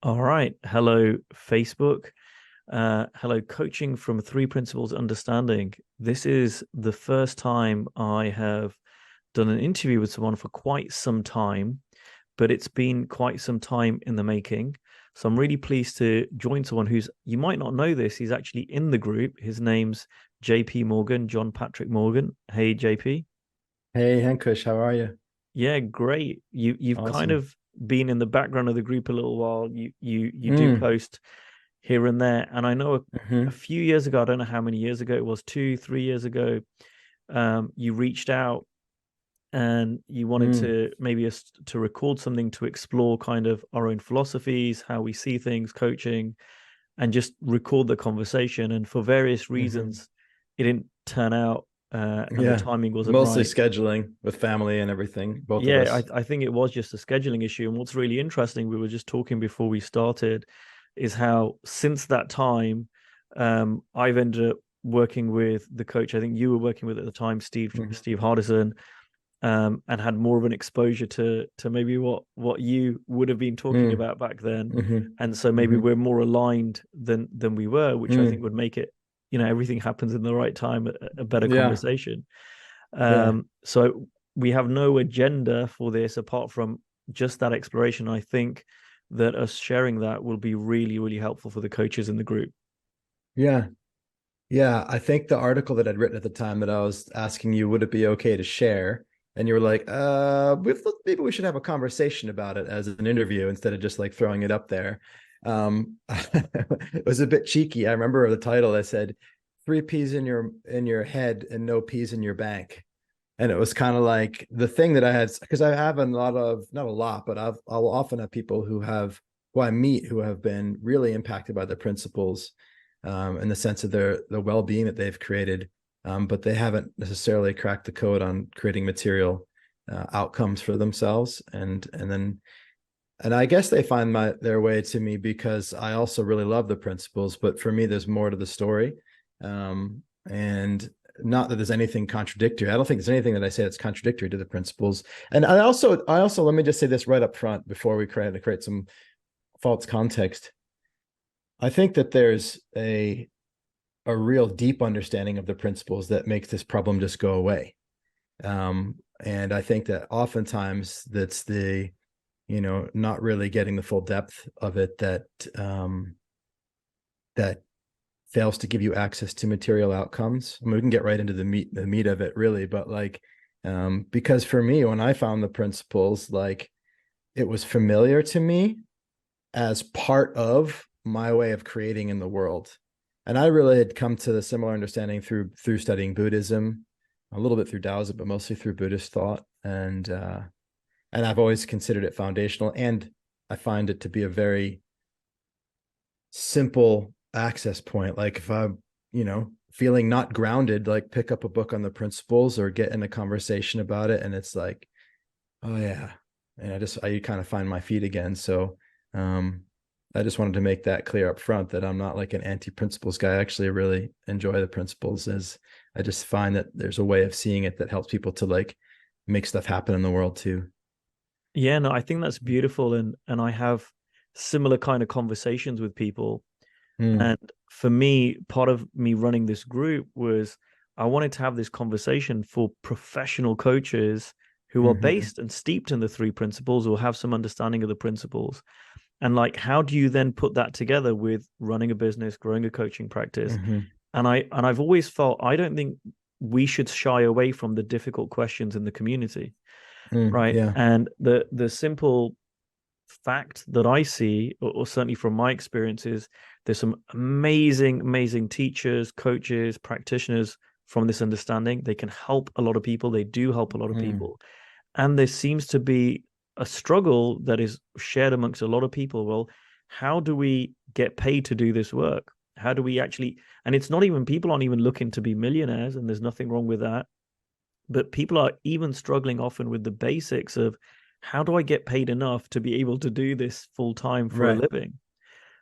All right. Hello, Facebook. Hello, coaching from Three Principles Understanding. This is the first time I have done an interview with someone for quite some time, but it's been quite some time in the making. So I'm really pleased to join someone who's, you might not know this, he's actually in the group. His name's JP Morgan, John Patrick Morgan. Hey, JP. Hey, Ankush, how are you? Yeah, great. You've kind Awesome. of been in the background of the group a little while. You do Mm, post here and there. And I know a hmm few years ago, I don't know how many years ago it was, 2, 3 years ago, you reached out and you wanted mm, to maybe us to record something to explore kind of our own philosophies, how we see things, coaching, and just record the conversation. And for various hmm reasons, it didn't turn out, and the Yeah, timing wasn't mostly right. scheduling with family and everything, both of Yeah, us. I think it was just a scheduling issue. And what's really interesting, we were just talking before we started, is how since that time, I've ended up working with the coach I think you were working with at the time, hmm Steve Hardison, and had more of an exposure to maybe what you would have been talking mm, about back then. hmm And so maybe hmm we're more aligned than we were, which I think mm. would make it, everything happens in the right time, a better Yeah, conversation. yeah, So we have no agenda for this apart from just that exploration. I think that us sharing that will be really, really helpful for the coaches in the group. yeah, yeah. I think the article that I'd written at the time that I was asking you, would it be okay to share? And you were like, maybe we should have a conversation about it as an interview instead of just like throwing it up there. It was a bit cheeky. I remember the title. I said, three peas in your head and no peas in your bank. And it was kind of like the thing that I had, because I have a lot of, not a lot, but I'll often have people who I meet who have been really impacted by the principles, in the sense of the well-being that they've created, but they haven't necessarily cracked the code on creating material outcomes for themselves, and I guess they find their way to me because I also really love the principles, but for me, there's more to the story. And not that there's anything contradictory. I don't think there's anything that I say that's contradictory to the principles. And I also let me just say this right up front before we create some false context. I think that there's a real deep understanding of the principles that makes this problem just go away. And I think that oftentimes that's not really getting the full depth of it that fails to give you access to material outcomes. I mean, we can get right into the meat of it really, but like, because for me, when I found the principles, like it was familiar to me as part of my way of creating in the world. And I really had come to the similar understanding through studying Buddhism, a little bit through Taoism, but mostly through Buddhist thought. And I've always considered it foundational. And I find it to be a very simple access point. Like if I'm, feeling not grounded, like pick up a book on the principles or get in a conversation about it. And it's like, oh yeah. And I kind of find my feet again. So um I just wanted to make that clear up front that I'm not like an anti-principles guy. I actually really enjoy the principles, as I just find that there's a way of seeing it that helps people to like make stuff happen in the world too. Yeah, no, I think that's beautiful, and I have similar kind of conversations with people. Mm, And for me, part of me running this group was I wanted to have this conversation for professional coaches who are hmm based and steeped in the three principles or have some understanding of the principles. And like, how do you then put that together with running a business, growing a coaching practice? hmm And I've always felt I don't think we should shy away from the difficult questions in the community, right? yeah. And the simple fact that I see, or certainly from my experiences, there's some amazing, amazing teachers, coaches, practitioners from this understanding. They can help a lot of people. They do help a lot of Mm, people. And there seems to be a struggle that is shared amongst a lot of people. Well, how do we get paid to do this work? How do we actually, and it's not even, people aren't even looking to be millionaires, and there's nothing wrong with that. But people are even struggling often with the basics of how do I get paid enough to be able to do this full time for a right, living?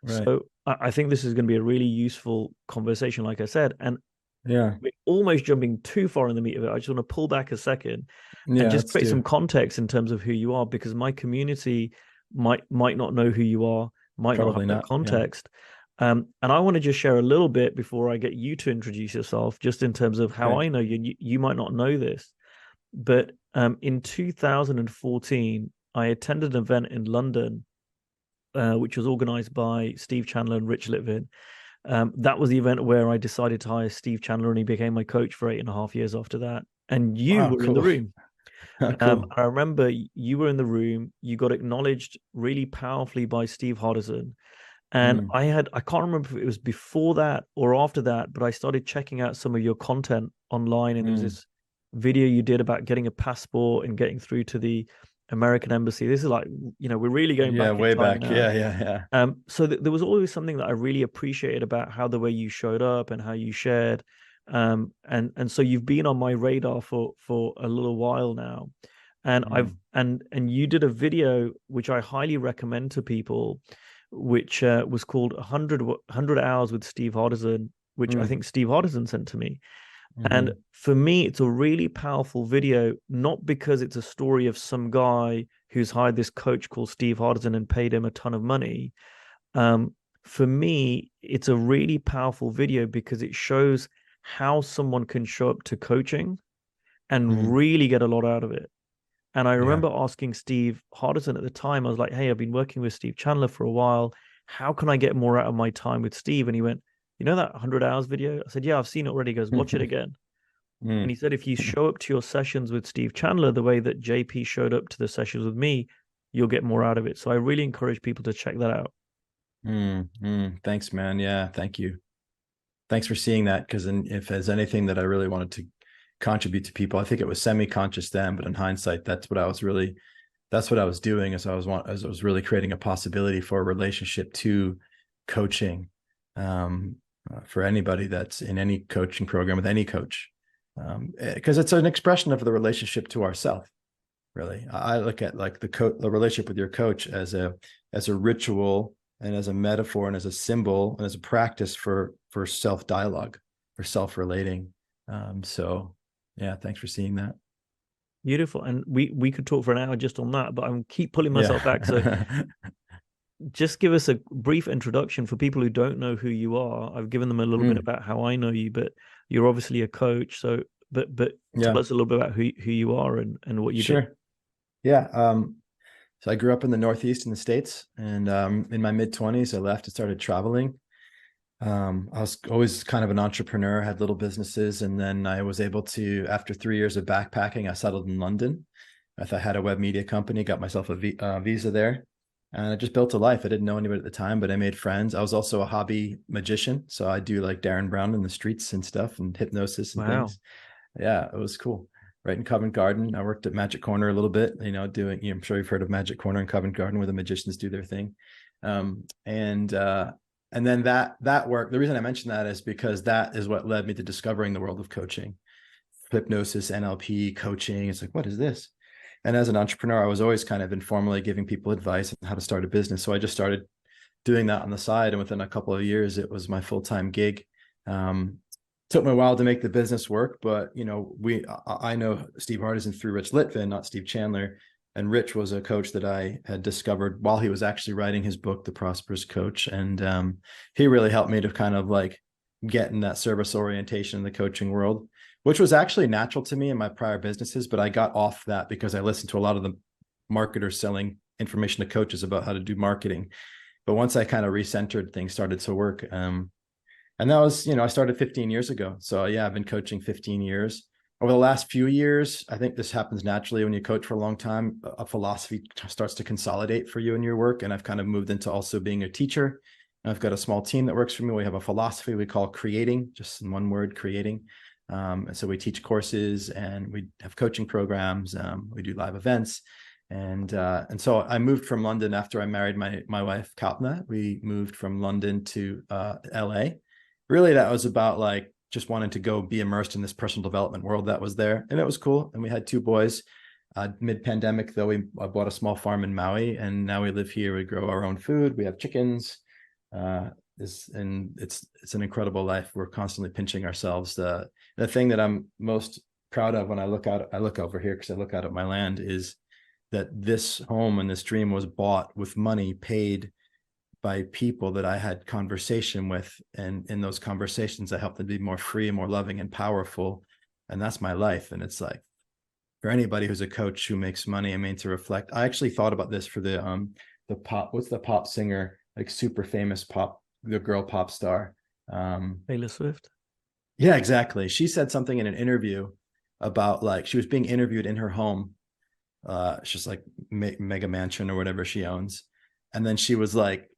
right. So I think this is going to be a really useful conversation, like I said. And Yeah. we're almost jumping too far in the meat of it. I just want to pull back a second and Yeah, just let's create some do. context in terms of who you are, because my community might not know who you are. might not have Probably that not. Yeah. context. And I want to just share a little bit before I get you to introduce yourself, just in terms of how Okay. I know you. You might not know this, but in 2014, I attended an event in London, which was organized by Steve Chandler and Rich Litvin. That was the event where I decided to hire Steve Chandler, and he became my coach for 8.5 years after that. And you Wow. were in the Cool. room. Cool. I remember you were in the room. You got acknowledged really powerfully by Steve Hodderson. And Mm, I can't remember if it was before that or after that, but I started checking out some of your content online. And there was mm. this video you did about getting a passport and getting through to the American embassy. This is like, we're really going Yeah. back in Way time back. now. Yeah. Yeah. Yeah. So there was always something that I really appreciated about how the way you showed up and how you shared. And so you've been on my radar for a little while now. And I've Mm, and you did a video which I highly recommend to people, which was called 100 Hours with Steve Hodderson, which I mm, think Steve Hodderson sent to me. And mm, for me, it's a really powerful video, not because it's a story of some guy who's hired this coach called Steve Hodderson and paid him a ton of money. Um, for me, it's a really powerful video because it shows how someone can show up to coaching and mm. really get a lot out of it. And I Yeah. remember asking Steve Hardison at the time, I was like, hey, I've been working with Steve Chandler for a while. How can I get more out of my time with Steve? And he went, you know that 100 hours video? I said, yeah, I've seen it already. He goes, watch it again. And Mm, he said, if you show up to your sessions with Steve Chandler the way that JP showed up to the sessions with me, you'll get more out of it. So I really encourage people to check that out. Thanks, man. Yeah. Thank you. Thanks for seeing that. Because if there's anything that I really wanted to contribute to people, I think it was semi-conscious then, but in hindsight, that's what I was doing. As I was really creating a possibility for a relationship to coaching, for anybody that's in any coaching program with any coach, because it's an expression of the relationship to ourself. Really, I look at like the relationship with your coach as a ritual and as a metaphor and as a symbol and as a practice for self dialogue, for self relating. So yeah, thanks for seeing that. Beautiful. And we could talk for an hour just on that, but I'm keep pulling myself back. So Yeah. just give us a brief introduction for people who don't know who you are. I've given them a little bit Mm, about how I know you, but you're obviously a coach. So, but tell yeah, us a little bit about who you are and what you do. sure. Yeah. So I grew up in the Northeast in the States, and in my mid 20s, I left and started traveling. I was always kind of an entrepreneur, had little businesses, and then I was able to, after 3 years of backpacking, I settled in London. I had a web media company, got myself a visa there, and I just built a life. I didn't know anybody at the time, but I made friends. I was also a hobby magician, so I do like Darren Brown in the streets and stuff, and hypnosis and Wow. things. Yeah, it was cool. Right in Covent Garden, I worked at Magic Corner a little bit. I'm sure you've heard of Magic Corner in Covent Garden, where the magicians do their thing. Um, and uh, and then that work. The reason I mention that is because that is what led me to discovering the world of coaching, hypnosis, NLP, coaching. It's like, what is this? And as an entrepreneur, I was always kind of informally giving people advice on how to start a business. So I just started doing that on the side, and within a couple of years, it was my full-time gig. Um, Took me a while to make the business work, but I know Steve Hardison through Rich Litvin, not Steve Chandler. And Rich was a coach that I had discovered while he was actually writing his book, The Prosperous Coach. And he really helped me to kind of like get in that service orientation in the coaching world, which was actually natural to me in my prior businesses. But I got off that because I listened to a lot of the marketers selling information to coaches about how to do marketing. But once I kind of recentered, things started to work. And that was, I started 15 years ago. So yeah, I've been coaching 15 years. Over the last few years, I think this happens naturally when you coach for a long time, a philosophy starts to consolidate for you in your work. And I've kind of moved into also being a teacher. I've got a small team that works for me. We have a philosophy we call creating, just in one word, creating. And so we teach courses and we have coaching programs. We do live events. And so I moved from London after I married my wife, Kalpna. We moved from London to LA. Really, that was about like just wanting to go be immersed in this personal development world that was there. And it was cool. And we had two boys. Mid-pandemic, though, I bought a small farm in Maui, and now we live here. We grow our own food. We have chickens. And it's an incredible life. We're constantly pinching ourselves. The thing that I'm most proud of when I look over here because I look out at my land is that this home and this dream was bought with money paid by people that I had conversation with. And in those conversations, I helped them be more free, more loving and powerful. And that's my life. And it's like, for anybody who's a coach who makes money, I mean, to reflect, I actually thought about this for the pop, what's the pop singer, like super famous pop, the girl pop star. Taylor Swift. Yeah, exactly. She said something in an interview about, like, she was being interviewed in her home. It's just like mega mansion or whatever she owns. And then she was like,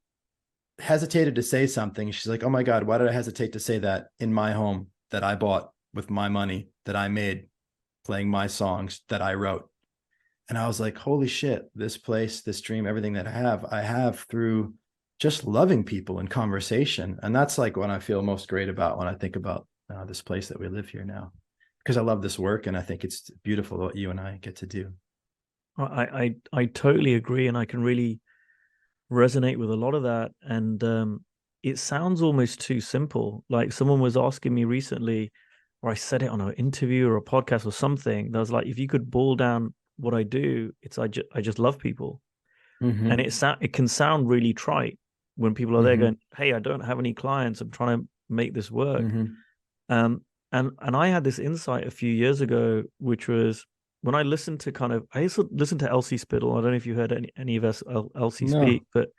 hesitated to say something. She's like, oh my God, why did I hesitate to say that in my home that I bought with my money that I made playing my songs that I wrote? And I was like, holy shit, this place, this dream, everything that I have through just loving people in conversation. And that's like what I feel most great about when I think about this place that we live here now, because I love this work. And I think it's beautiful what you and I get to do. I totally agree, and I can really resonate with a lot of that. And it sounds almost too simple. Like someone was asking me recently, or I said it on an interview or a podcast or something. That was like, if you could boil down what I do, it's I just love people. And it can sound really trite when people are there going, "Hey, I don't have any clients. I'm trying to make this work." And I had this insight a few years ago, which was when I listened to I used to listen to Elsie Spittle. I don't know if you heard any of us Elsie speak, No. but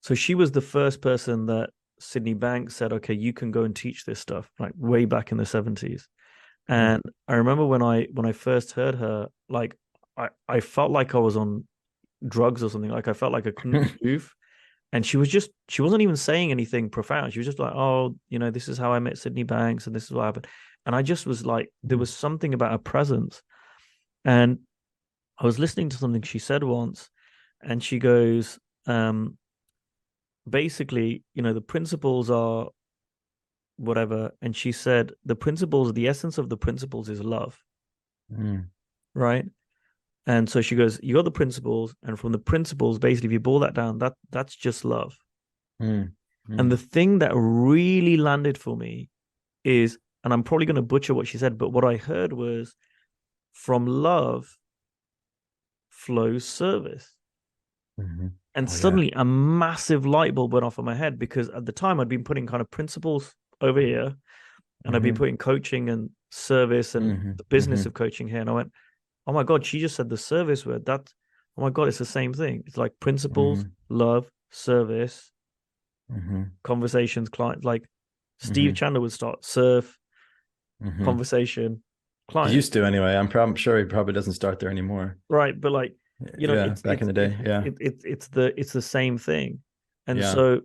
so she was the first person that Sydney Banks said, "Okay, you can go and teach this stuff," like way back in the 70s. And I remember when I first heard her, like I felt like I was on drugs or something. Like I felt like I couldn't move. And she wasn't even saying anything profound. She was just like, "Oh, this is how I met Sydney Banks and this is what happened." And I just was like, there was something about her presence. And I was listening to something she said once, and she goes, basically, the principles are whatever. And she said, the essence of the principles is love, right? And so she goes, you got the principles, and from the principles, basically, if you boil that down, that's just love. And the thing that really landed for me is, and I'm probably going to butcher what she said, but what I heard was, from love flows service. And suddenly a massive light bulb went off in my head, because at the time I'd been putting kind of principles over here, and I'd been putting coaching and service and the business of coaching here. And I went, oh my God, she just said the service word. Oh my God, it's the same thing. It's like principles, love, service, conversations, clients. Like Steve Chandler would start serve, conversation, He client. used to anyway. I'm sure he probably doesn't start there anymore. Right. But like, Yeah, back in the day. Yeah. It's the same thing. And Yeah. so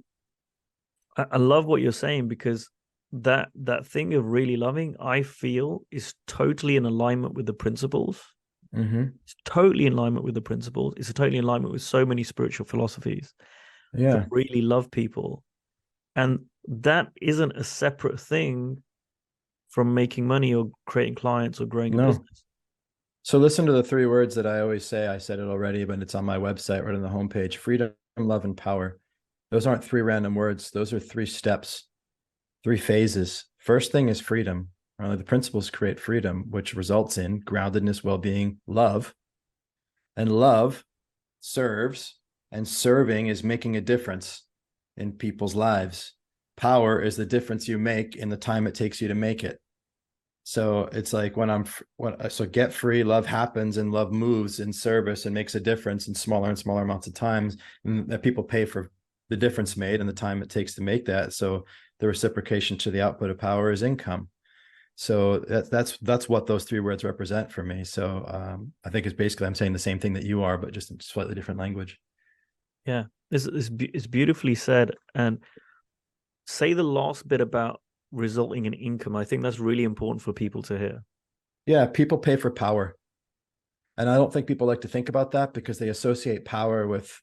I love what you're saying, because that thing of really loving, I feel, is totally in alignment with the principles. It's totally in alignment with the principles. It's totally in alignment with so many spiritual philosophies that Yeah. really love people. And that isn't a separate thing from making money or creating clients or growing a No. business. So listen to the three words that I always say. I said it already, but it's on my website, right on the homepage: freedom, love, and power. Those aren't three random words. Those are three steps, three phases. First thing is freedom. The principles create freedom, which results in groundedness, well-being, love. And love serves, and serving is making a difference in people's lives. Power is the difference you make in the time it takes you to make it. So it's like so get free, love happens, and love moves in service and makes a difference in smaller and smaller amounts of times, and that people pay for the difference made and the time it takes to make that. So the reciprocation to the output of power is income. So that's what those three words represent for me. So I think it's basically, I'm saying the same thing that you are, but just in slightly different language. Yeah, it's beautifully said. And say the last bit about resulting in income. I think that's really important for people to hear. Yeah, people pay for power. And I don't think people like to think about that, because they associate power with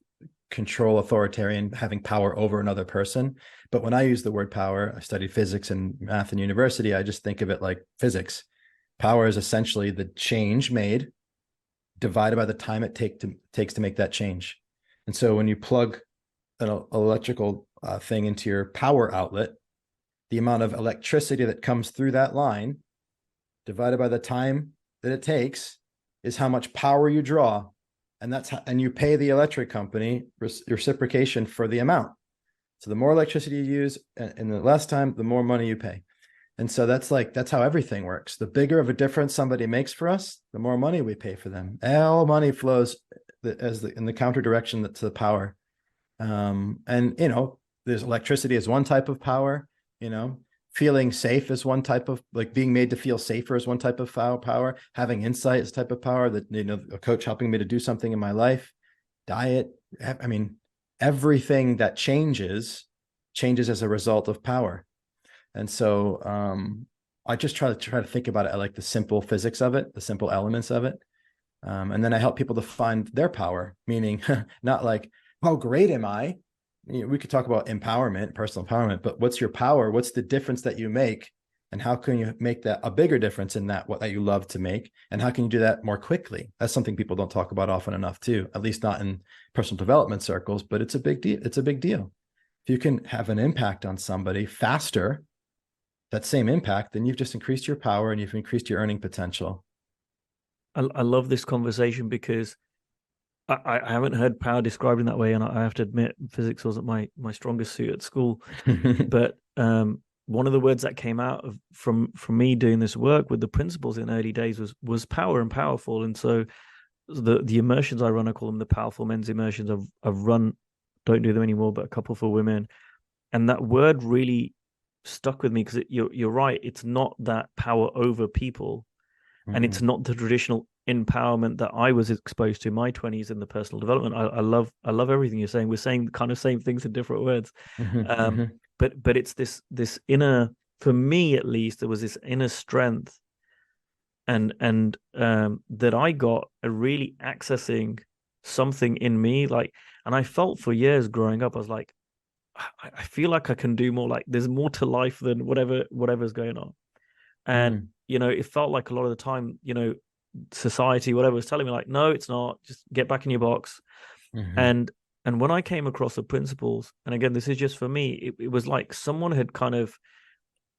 control, authoritarian, having power over another person. But when I use the word power, I studied physics and math in university, I just think of it like physics. Power is essentially the change made divided by the time it takes to make that change. And so when you plug an electrical thing into your power outlet, the amount of electricity that comes through that line divided by the time that it takes is how much power you draw. And you pay the electric company reciprocation for the amount. So the more electricity you use and the less time, the more money you pay. And so that's how everything works. The bigger of a difference somebody makes for us, the more money we pay for them. All money flows in the counter direction to the power. And there's electricity is one type of power. Feeling safe is one type of, like, being made to feel safer is one type of power. Having insight is a type of power. That a coach helping me to do something in my life. Diet. I mean, everything that changes as a result of power. And so I just try to think about it like the simple physics of it, the simple elements of it. And then I help people to find their power, meaning not like, how great am I? We could talk about empowerment, personal empowerment, but what's your power? What's the difference that you make? And how can you make that a bigger difference in that, what that you love to make? And how can you do that more quickly? That's something people don't talk about often enough too, at least not in personal development circles, but it's a big deal. It's a big deal. If you can have an impact on somebody faster, that same impact, then you've just increased your power and you've increased your earning potential. I love this conversation because I haven't heard power described in that way, and I have to admit, physics wasn't my strongest suit at school. But one of the words that came out from me doing this work with the principles in early days was power and powerful. And so the immersions I run, I call them the powerful men's immersions. I've run, don't do them anymore, but a couple for women, and that word really stuck with me because you're right. It's not that power over people, and it's not the traditional empowerment that I was exposed to in my 20s in the personal development. I love everything you're saying. We're saying kind of same things in different words. But it's this inner, for me at least, there was this inner strength and that I got a really accessing something in me, like, and I felt for years growing up, I was like, I feel like I can do more, like there's more to life than whatever's going on. And it felt like a lot of the time, society, whatever, was telling me like, no, it's not, just get back in your box. And when I came across the principles, and again, this is just for me, it was like someone had kind of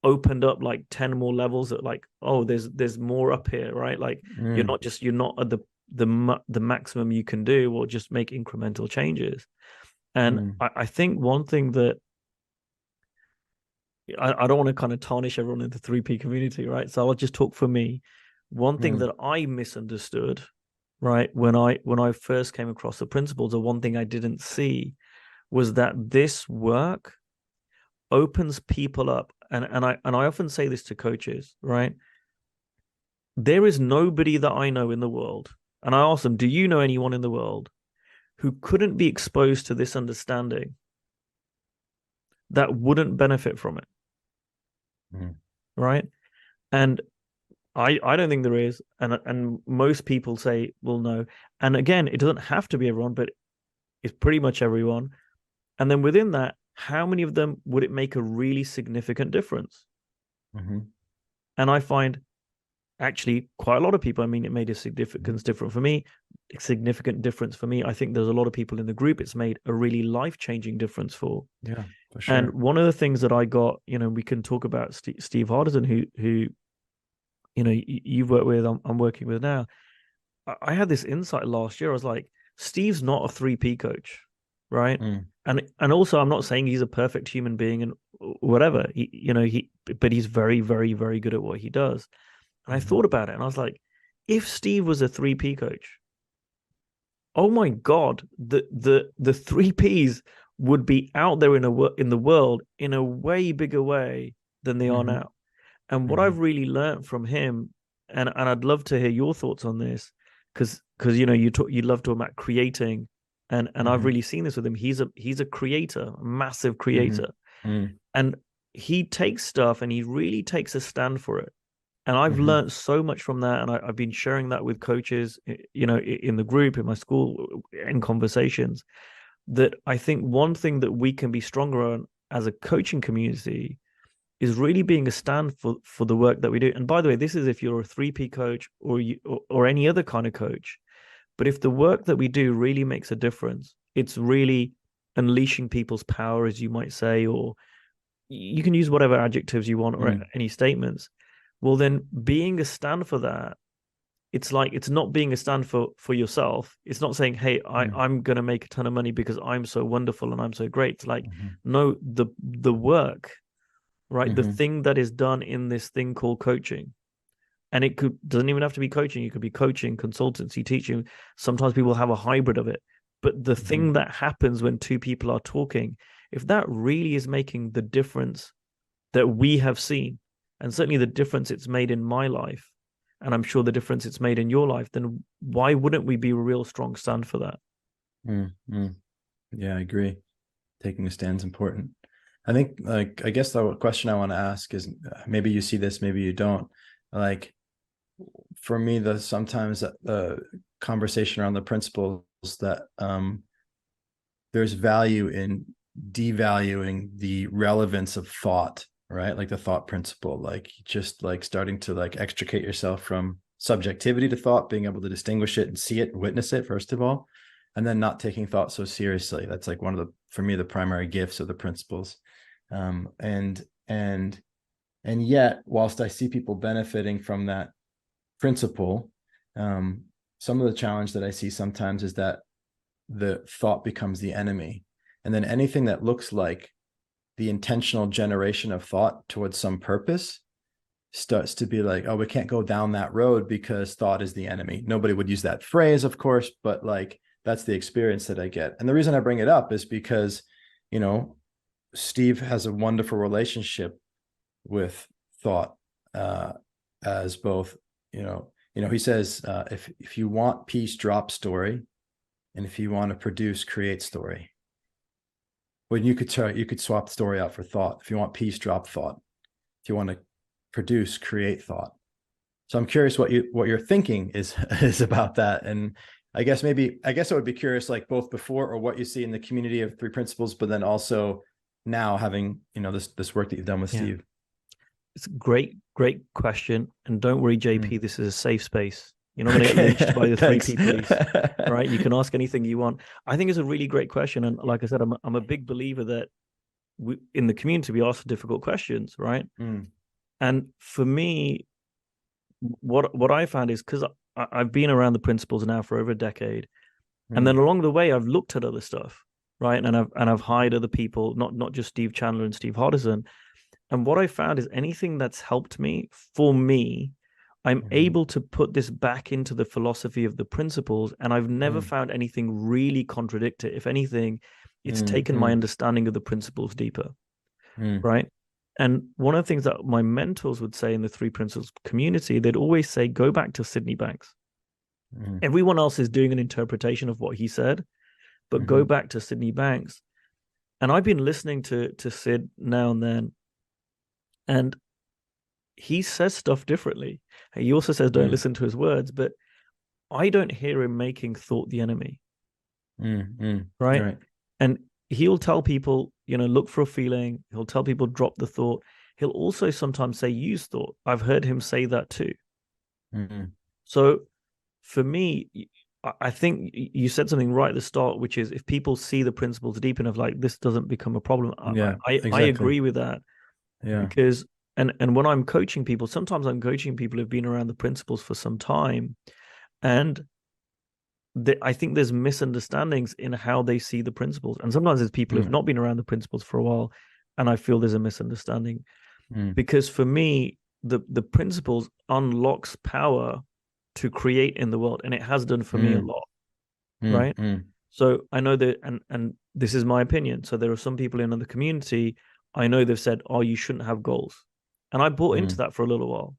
opened up like 10 more levels that, like, oh, there's more up here, right? Like you're not at the maximum you can do, or just make incremental changes. And I think one thing that I don't want to kind of tarnish everyone in the 3P community, right? So I'll just talk for me. One thing that I misunderstood, right, when I first came across the principles, or one thing I didn't see, was that this work opens people up. And I often say this to coaches, right? There is nobody that I know in the world, and I ask them, do you know anyone in the world who couldn't be exposed to this understanding that wouldn't benefit from it? Right? And I don't think there is, and most people say, well, no. And again, it doesn't have to be everyone, but it's pretty much everyone. And then within that, how many of them would it make a really significant difference? And I find actually quite a lot of people. I mean, it made a significant difference for me. I think there's a lot of people in the group it's made a really life-changing difference for. Yeah, for sure. And one of the things that I got, we can talk about Steve Hardison, who you've worked with, I'm working with now. I had this insight last year. I was like, Steve's not a 3P coach, right? And also, I'm not saying he's a perfect human being and whatever. But he's very, very, very good at what he does. And I thought about it, and I was like, if Steve was a 3P coach, oh my God, the 3Ps would be out there in the world in a way bigger way than they are now. And what I've really learned from him, and I'd love to hear your thoughts on this, because you love talking about creating, and I've really seen this with him. He's a creator, a massive creator, and he takes stuff and he really takes a stand for it. And I've learned so much from that, and I've been sharing that with coaches, in the group, in my school, in conversations. That I think one thing that we can be stronger on as a coaching community is really being a stand for the work that we do. And by the way, this is if you're a 3P coach or any other kind of coach. But if the work that we do really makes a difference, it's really unleashing people's power, as you might say, or you can use whatever adjectives you want or any statements. Well, then being a stand for that it's like it's not being a stand for yourself. It's not saying, hey, I'm gonna make a ton of money because I'm so wonderful and I'm so great. It's like, Mm-hmm. no, the work, right? The Mm-hmm. thing that is done in this thing called coaching. And it doesn't even have to be coaching. You could be coaching, consultancy, teaching. Sometimes people have a hybrid of it. But the Mm-hmm. thing that happens when two people are talking, if that really is making the difference that we have seen, and certainly the difference it's made in my life, and I'm sure the difference it's made in your life, then why wouldn't we be a real strong stand for that? Mm-hmm. Yeah, I agree. Taking a stand is important. I think, like, I guess the question I want to ask is, maybe you see this, maybe you don't. Like, for me, sometimes the conversation around the principles that there's value in devaluing the relevance of thought, right? Like the thought principle, like just like starting to like extricate yourself from subjectivity to thought, being able to distinguish it and see it, witness it, first of all, and then not taking thought so seriously. That's like one of the, for me, the primary gifts of the principles. Um, and and and yet, whilst I see people benefiting from that principle, um, some of the challenge that I see sometimes is that the thought becomes the enemy. And then anything that looks like the intentional generation of thought towards some purpose starts to be like, oh, we can't go down that road because thought is the enemy. Nobody would use that phrase, of course, but like that's the experience that I get. And the reason I bring it up is because, you know, Steve has a wonderful relationship with thought, as both, he says, if you want peace, drop story, and if you want to produce, create story. When you could swap story out for thought. If you want peace, drop thought. If you want to produce, create thought. So I'm curious what your thinking is is about that. And I guess I would be curious, like both before or what you see in the community of Three Principles, but then also now having, this work that you've done with Yeah. Steve. It's a great question. And don't worry, JP, Mm. this is a safe space. You're not going to get Okay, lynched by the three thanks. P police. All right. You can ask anything you want. I think it's a really great question. And like I said, I'm a big believer that in the community, we ask difficult questions, right? Mm. And for me, what I found is because I've been around the principles now for over a decade. And then Mm. along the way, I've looked at other stuff, right? And I've hired other people, not just Steve Chandler and Steve Hardison. And what I found is anything that's helped me, for me, I'm Mm. able to put this back into the philosophy of the principles, and I've never Mm. found anything really contradict it. If anything, it's Mm. taken my Mm. understanding of the principles deeper, Mm. right? And one of the things that my mentors would say in the three principles community, they'd always say, go back to Sydney Banks. Mm. Everyone else is doing an interpretation of what he said, but go Mm. back to Sydney Banks. And I've been listening to Sid now and then, and he says stuff differently. He also says don't Mm. listen to his words, but I don't hear him making thought the enemy, Mm. Mm. right? Right. And he'll tell people, look for a feeling. He'll tell people drop the thought. He'll also sometimes say use thought. I've heard him say that too. Mm. So for me, I think you said something right at the start, which is if people see the principles deep enough, like this doesn't become a problem. Yeah, I exactly. agree with that Yeah. because and when I'm coaching people, sometimes I'm coaching people who've been around the principles for some time, and I think there's misunderstandings in how they see the principles, and sometimes there's people who've Mm. not been around the principles for a while, and I feel there's a misunderstanding Mm. because for me, the principles unlocks power to create in the world, and it has done for me a Mm. lot, Mm. right? Mm. So I know that, and this is my opinion. So there are some people in the community I know they've said, "Oh, you shouldn't have goals," and I bought into Mm. that for a little while,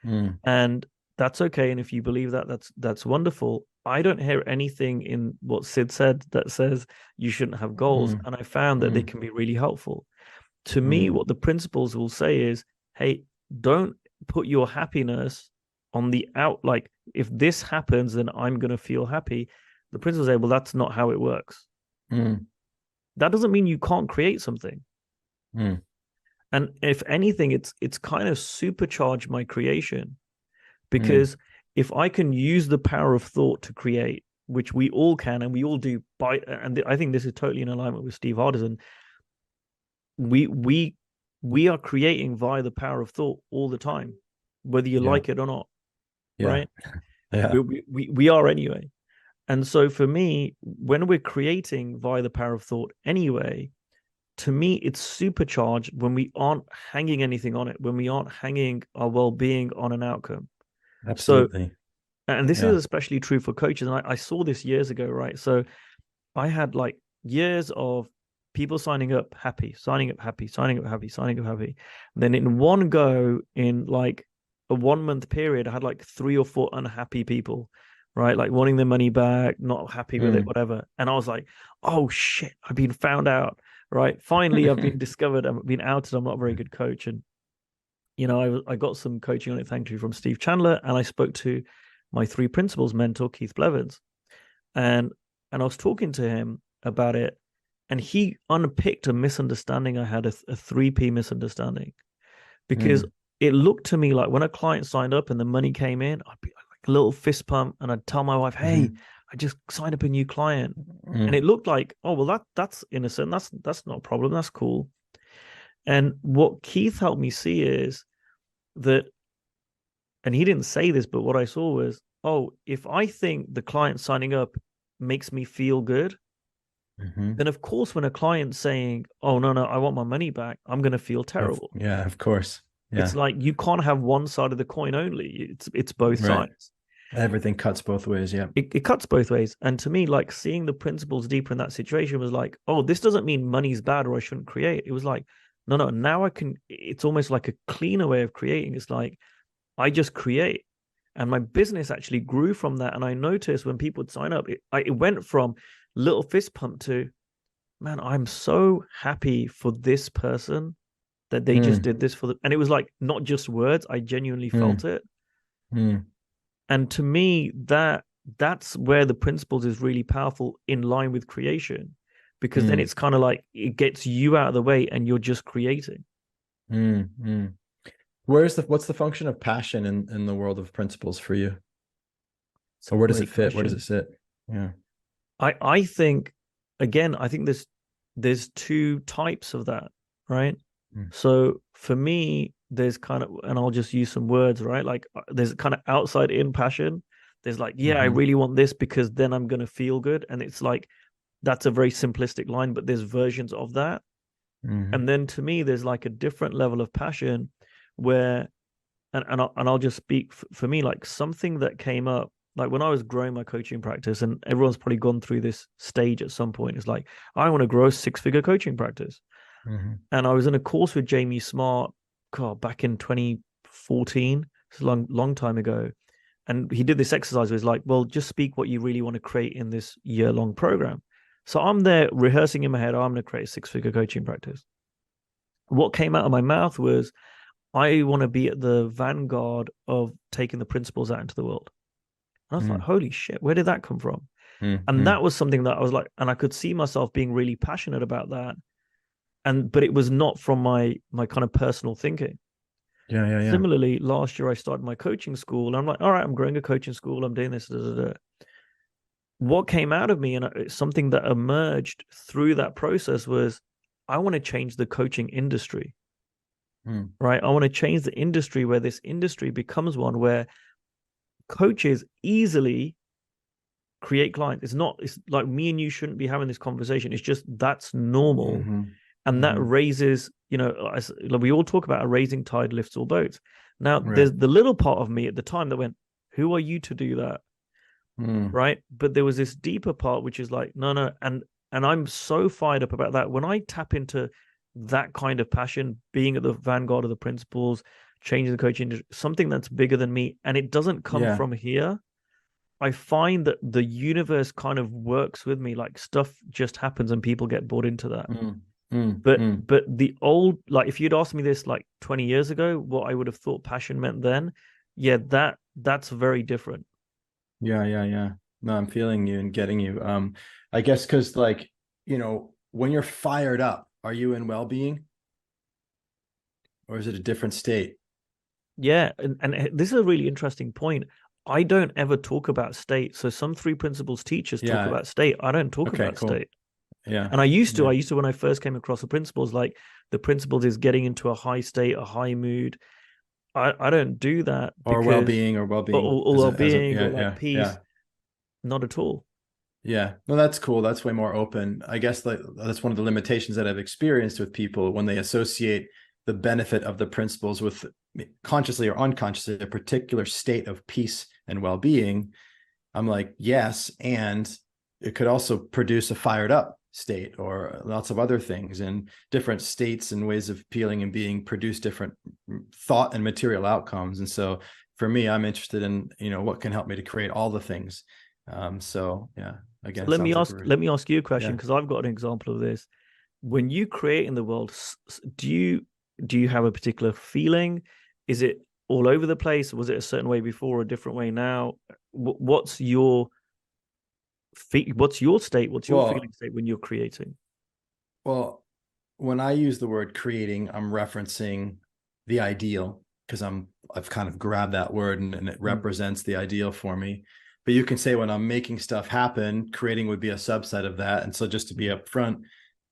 Mm. and that's okay. And if you believe that, that's wonderful. I don't hear anything in what Sid said that says you shouldn't have goals, Mm. and I found that they Mm. can be really helpful. To me, Mm. what the principles will say is, "Hey, don't put your happiness on the out. Like, if this happens, then I'm going to feel happy." The principles say, "Well, that's not how it works." Mm. That doesn't mean you can't create something. Mm. And if anything, it's kind of supercharged my creation Mm. because if I can use the power of thought to create, which we all can and we all do and I think this is totally in alignment with Steve Hardison, we we we are creating via the power of thought all the time, whether you Yeah. like it or not, Yeah. right? Yeah. We are anyway. And so for me, when we're creating via the power of thought anyway, to me, it's supercharged when we aren't hanging anything on it, when we aren't hanging our well-being on an outcome. So, Absolutely. and this is Yeah. especially true for coaches. And I saw this years ago, right? So I had like years of people signing up happy, signing up happy, signing up happy, signing up happy. And then in one go, in like a 1 month period, I had like 3 or 4 unhappy people, right? Like wanting their money back, not happy with it, Mm. whatever. And I was like, oh shit, I've been found out, right? Finally, I've been discovered, I've been outed, I'm not a very good coach. And, I got some coaching on it, thankfully, from Steve Chandler. And I spoke to my three principles mentor, Keith Blevins. And I was talking to him about it, and he unpicked a misunderstanding I had, a 3P misunderstanding, because Mm. it looked to me like when a client signed up and the money came in, I'd be like a little fist pump, and I'd tell my wife, "Hey, Mhm. I just signed up a new client," and it Mm. looked like, "Oh well, that's innocent. That's not a problem. That's cool." And what Keith helped me see is that, and he didn't say this, but what I saw was, oh, if I think the client signing up makes me feel good, Mhm. then of course when a client's saying, "Oh no, I want my money back," I'm going to feel terrible. Yeah, of course. It's Yeah. like you can't have one side of the coin only. It's both Right. sides. Everything cuts both ways. Yeah. It cuts both ways. And to me, like seeing the principles deeper in that situation was like, oh, this doesn't mean money's bad or I shouldn't create. It was like, no, now I can. It's almost like a cleaner way of creating. It's like I just create. And my business actually grew from that. And I noticed when people would sign up, it went from little fist pump to, man, I'm so happy for this person that they just Mm. did this for the, and it was like not just words, I genuinely felt Mm. it. Mm. And to me, that's where the principles is really powerful in line with creation, because then Mm. it's kind of like it gets you out of the way and you're just creating. Mm. Mm. What's the function of passion in the world of principles for you? It's a Or where does it great fit? Where does it question. sit? Yeah. I think, again, I think there's two types of that, right? Mm. So for me, there's kind of, and I'll just use some words, right? Like there's kind of outside in passion. There's like, yeah, I Mm-hmm. really want this because then I'm going to feel good. And it's like, that's a very simplistic line, but there's versions of that. Mm-hmm. And then to me, there's like a different level of passion where, and I'll just speak for me, like something that came up, like when I was growing my coaching practice, and everyone's probably gone through this stage at some point. It's like, I want to grow a 6-figure coaching practice. Mm-hmm. And I was in a course with Jamie Smart, God, back in 2014. It's a long time ago. And he did this exercise where he's like, well, just speak what you really want to create in this year-long program. So I'm there rehearsing in my head, oh, I'm going to create a 6-figure coaching practice. What came out of my mouth was, I want to be at the vanguard of taking the principles out into the world. And I was like, Mm. holy shit, where did that come from? And Mm. that was something that I was like, and I could see myself being really passionate about that. But it was not from my kind of personal thinking. Yeah, yeah, yeah. Similarly, last year I started my coaching school. And I'm like, all right, I'm growing a coaching school. I'm doing this. Da, da, da. What came out of me, and something that emerged through that process, was I want to change the coaching industry, Mm. right? I want to change the industry where this industry becomes one where coaches easily create clients. It's like me and you shouldn't be having this conversation. It's just that's normal. Mm-hmm. And that Mm-hmm. raises, like we all talk about a raising tide lifts all boats. Now, Right. there's the little part of me at the time that went, who are you to do that? Mm. Right. But there was this deeper part, which is like, no. And I'm so fired up about that. When I tap into that kind of passion, being at the vanguard of the principles, changing the coaching industry, something that's bigger than me, and it doesn't come Yeah. from here, I find that the universe kind of works with me. Like stuff just happens and people get bought into that. Mm. Mm. But Mm. the old, like if you'd asked me this like 20 years ago, what I would have thought passion meant then, yeah, that's very different. Yeah, yeah, yeah. No, I'm feeling you and getting you. I guess because like, when you're fired up, are you in well-being or is it a different state? Yeah, and this is a really interesting point. I don't ever talk about state. So some three principles teachers talk Yeah. about state. I don't talk Okay, about cool. state. Yeah. And I Yeah. used to when I first came across the principles, like the principles is getting into a high state, a high mood. I don't do that or because well-being, or well-being or as a well-being or yeah, like yeah, yeah. peace, not at all. Yeah, no, that's cool. That's way more open. I guess like that's one of the limitations that I've experienced with people when they associate the benefit of the principles with, consciously or unconsciously, a particular state of peace and well-being. I'm like, yes, and it could also produce a fired up state or lots of other things, and different states and ways of feeling and being produce different thought and material outcomes. And so for me, I'm interested in, what can help me to create all the things. So yeah, So again, sounds like we're, let me ask you a question yeah. because I've got an example of this. When you create in the world, do you have a particular feeling? Is it all over the place? Was it a certain way before, a different way now? What's your what's your state? What's your feeling Well, state when you're creating? well, when I use the word creating, I'm referencing the ideal, because I've kind of grabbed that word, and it Mm, represents the ideal for me. But you can say when I'm making stuff happen, creating would be a subset of that. And so just to be upfront,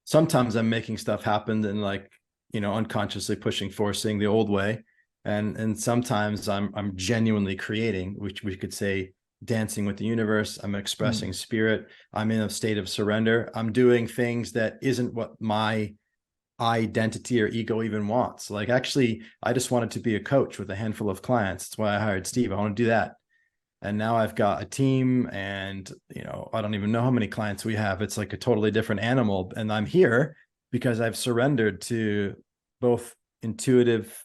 sometimes I'm making stuff happen and like, unconsciously pushing, forcing the old way. And sometimes I'm genuinely creating, which we could say dancing with the universe. I'm expressing mm, spirit. I'm in a state of surrender. I'm doing things that isn't what my identity or ego even wants. Like, actually, I just wanted to be a coach with a handful of clients. That's why I hired Steve. I want to do that. And now I've got a team, and I don't even know how many clients we have. It's like a totally different animal. And I'm here because I've surrendered to both intuitive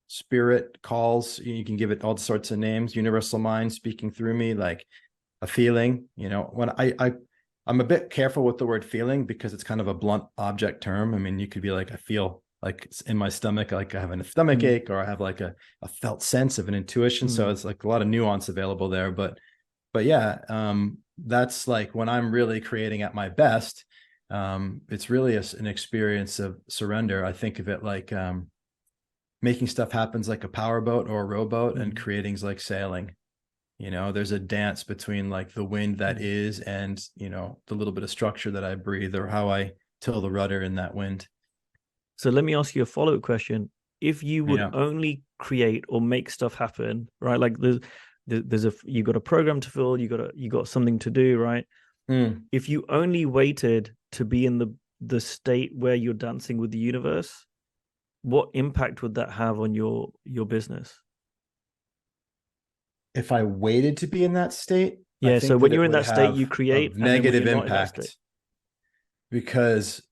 spirit calls. You can give it all sorts of names, universal mind speaking through me, like a feeling. When I'm a bit careful with the word feeling because it's kind of a blunt object term. I mean, you could be like, I feel like it's in my stomach, like I have a stomach mm, ache, or I have like a felt sense of an intuition. So mm. it's like a lot of nuance available there. But yeah, that's like when I'm really creating at my best. It's really an experience of surrender. I think of it like making stuff happens like a powerboat or a rowboat, and Mm, creating's like sailing. There's a dance between like the wind that mm. is, and the little bit of structure that I breathe, or how I till the rudder in that wind. So let me ask you a follow-up question. If you would Yeah. only create or make stuff happen, right? Like there's a you got a program to fill, you got something to do, right? Mm. If you only waited to be in the state where you're dancing with the universe, what impact would that have on your business? If I waited to be in that state, I Yeah, so think when that you're it in would that state, you have a create, and then when negative you're not in that state, impact, because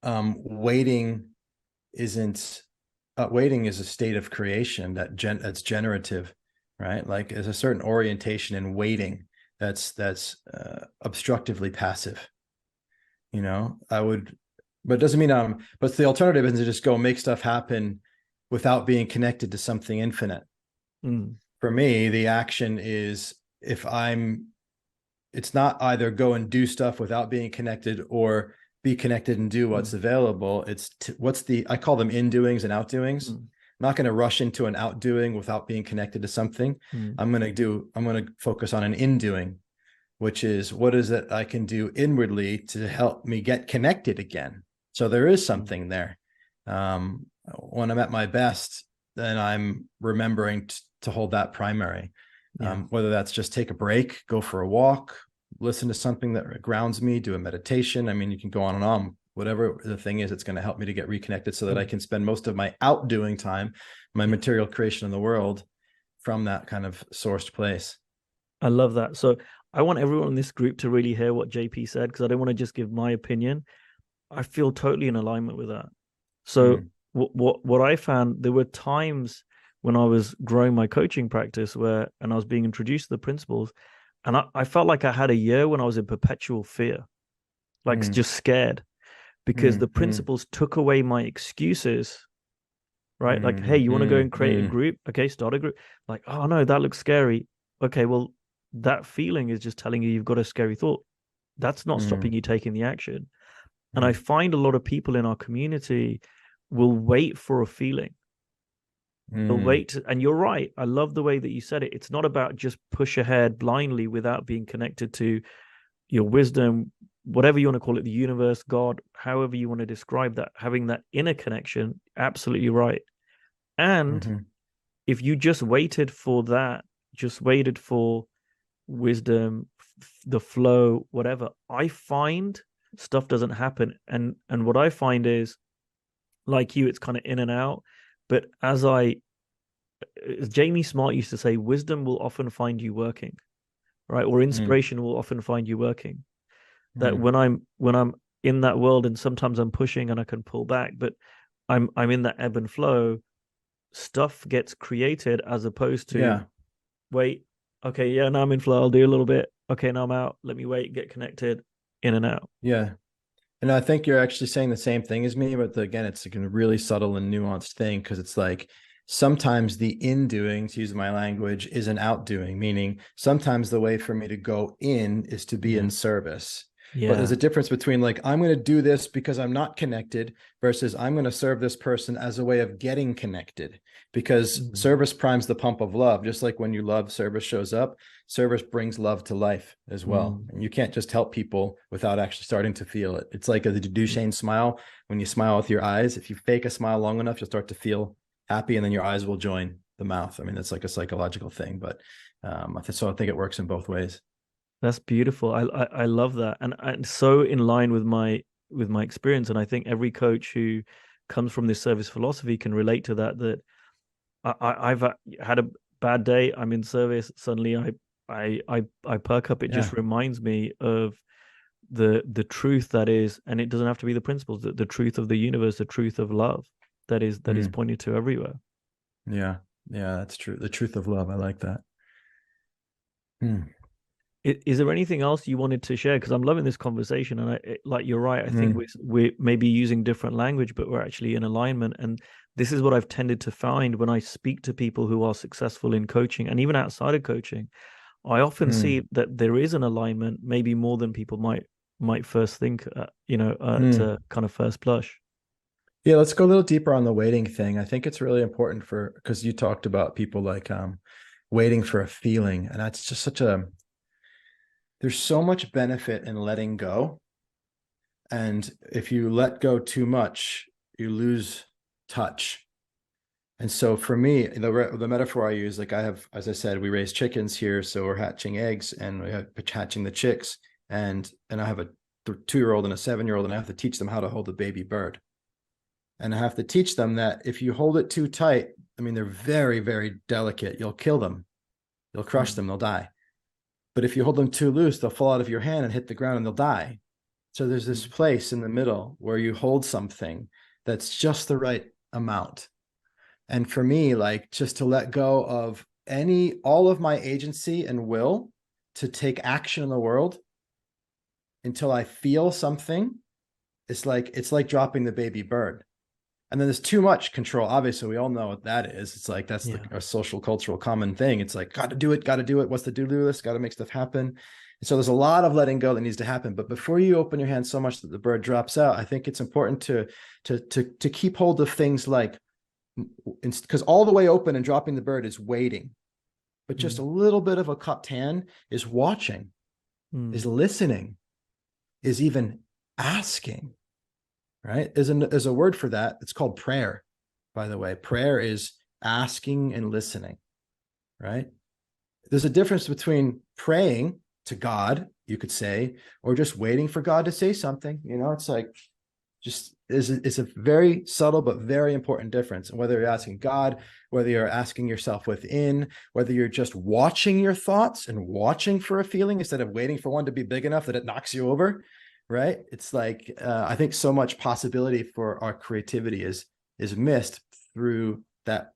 waiting isn't waiting is a state of creation that's generative, right? Like there's a certain orientation in waiting that's obstructively passive. I would, but it doesn't mean but the alternative is to just go make stuff happen without being connected to something infinite. mm, For me, the action is, if it's not either go and do stuff without being connected, or be connected and do what's mm, available. It's I call them in doings and outdoings. mm, I'm not going to rush into an outdoing without being connected to something. mm, I'm going to focus on an in doing, which is, what is it I can do inwardly to help me get connected again? So there is mm. something there. When I'm at my best, then I'm remembering to hold that primary. Yeah. Whether that's just take a break, go for a walk, listen to something that grounds me, do a meditation. I mean, you can go on and on. Whatever the thing is, it's going to help me to get reconnected so that I Mm. can spend most of my outdoing time, my Yeah. material creation in the world, from that kind of sourced place. I love that. So I want everyone in this group to really hear what JP said because I don't want to just give my opinion. I feel totally in alignment with that. So Mm, what I found, there were times when I was growing my coaching practice and I was being introduced to the principles, and I felt like I had a year when I was in perpetual fear, like mm, just scared because the mm, mm, principles took away my excuses, right? Like, hey, mm, you want to go mm, and create a mm, group? Okay, start a group. Like, oh no, that looks scary. Okay, well, that feeling is just telling you you've got a scary thought. That's not stopping mm, you taking the action. And I mm, find a lot of people in our community will wait for a feeling. They'll mm, wait. And you're right. I love the way that you said it. It's not about just push ahead blindly without being connected to your wisdom, whatever you want to call it, the universe, God, however you want to describe that, having that inner connection. Absolutely right. And mhm, if you just waited for that, just waited for wisdom, the flow, whatever, I find stuff doesn't happen. And what I find is, like you, it's kind of in and out. But as Jamie Smart used to say, wisdom will often find you working, right? Or Mm, inspiration will often find you working. That mm. when I'm in that world, and sometimes I'm pushing and I can pull back, but I'm in that ebb and flow, stuff gets created as opposed to Yeah, wait, okay, yeah, now I'm in flow, I'll do a little bit. Okay, now I'm out. Let me wait, get connected, in and out. yeah. And I think you're actually saying the same thing as me, but again, it's like a really subtle and nuanced thing because it's like sometimes the in doing, to use my language, is an outdoing, meaning sometimes the way for me to go in is to be Yeah. in service. But there's Yeah. a difference between like, I'm going to do this because I'm not connected versus I'm going to serve this person as a way of getting connected because Mm. service primes the pump of love. Just like when you love, service shows up. Service brings love to life as well. Mm. And you can't just help people without actually starting to feel it. It's like the Duchenne smile. When you smile with your eyes, if you fake a smile long enough, you'll start to feel happy and then your eyes will join the mouth. I mean, that's like a psychological thing, but so I think it works in both ways. That's beautiful. I love that, and so in line with my experience. And I think every coach who comes from this service philosophy can relate to that. That I've had a bad day. I'm in service. Suddenly, I perk up. It just Yeah. reminds me of the truth that is, and it doesn't have to be the principles. The truth of the universe, the truth of love, that is Mm. pointed to everywhere. Yeah. Yeah. That's true. The truth of love. I like that. Mm. Is there anything else you wanted to share? Because I'm loving this conversation, and like you're right. I think Mm. we're maybe using different language, but we're actually in alignment. And this is what I've tended to find when I speak to people who are successful in coaching, and even outside of coaching. I often see Mm. that there is an alignment, maybe more than people might first think. Mm. To kind of first blush. Yeah, let's go a little deeper on the waiting thing. I think it's really important for because you talked about people like waiting for a feeling, and that's just such a there's so much benefit in letting go. And if you let go too much, you lose touch. And so for me, the metaphor I use, like I have, as I said, we raise chickens here, so we're hatching eggs and we're hatching the chicks, and I have a 2-year-old and a 7-year-old, and I have to teach them how to hold a baby bird. And I have to teach them that if you hold it too tight, I mean, they're very, very delicate. You'll kill them, you'll crush Mm. them, they'll die. But if you hold them too loose, they'll fall out of your hand and hit the ground and they'll die. So there's this Mm. place in the middle where you hold something that's just the right amount. And for me, like just to let go of all of my agency and will to take action in the world until I feel something, it's like dropping the baby bird. And then there's too much control. Obviously, we all know what that is. It's like that's Yeah. a social cultural common thing. It's like got to do it, got to do it. What's the do list? Got to make stuff happen. And so there's a lot of letting go that needs to happen. But before you open your hand so much that the bird drops out, I think it's important to keep hold of things like because all the way open and dropping the bird is waiting, but just Mm. a little bit of a cupped hand is watching, is Mm. listening, is even asking. Right? There's a word for that. It's called prayer, by the way. Prayer is asking and listening, right? There's a difference between praying to God, you could say, or just waiting for God to say something. It's like just is a very subtle but very important difference. And whether you're asking God, whether you're asking yourself within, whether you're just watching your thoughts and watching for a feeling instead of waiting for one to be big enough that it knocks you over, right? It's like I think so much possibility for our creativity is missed through that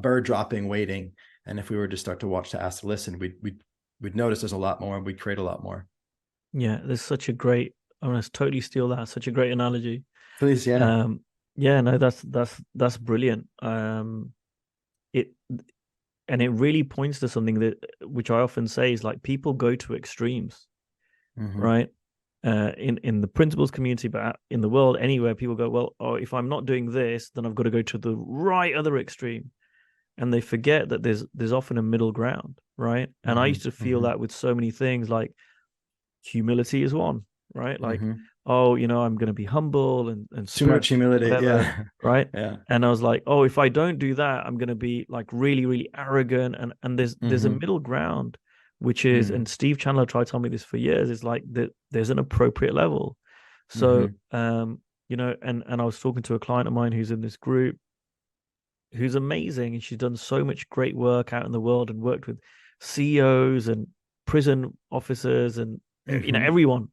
bird dropping waiting. And if we were to start to watch, to ask, to listen, we'd notice there's a lot more and we'd create a lot more. Yeah, there's such a great. I want to totally steal that. Such a great analogy. Please, yeah. Um, yeah, no, that's brilliant. It and it really points to something that which I often say is like people go to extremes, Mm-hmm. right? In the principles community, but in the world anywhere, people go, well, oh, if I'm not doing this, then I've got to go to the right other extreme, and they forget that there's often a middle ground, right? And I Mm-hmm. used to feel Mm-hmm. that with so many things, like humility is one, right? Like, Mm-hmm. oh, I'm going to be humble and Too much spiritual, humility. whatever, Yeah. right? Yeah. And I was like, oh, if I don't do that, I'm going to be like really, really arrogant. And there's a Mm-hmm. middle ground, which is, Mm. and Steve Chandler tried to tell me this for years, is like that there's an appropriate level. So, Mm-hmm. and I was talking to a client of mine who's in this group who's amazing, and she's done so much great work out in the world and worked with CEOs and prison officers and Mm-hmm. everyone.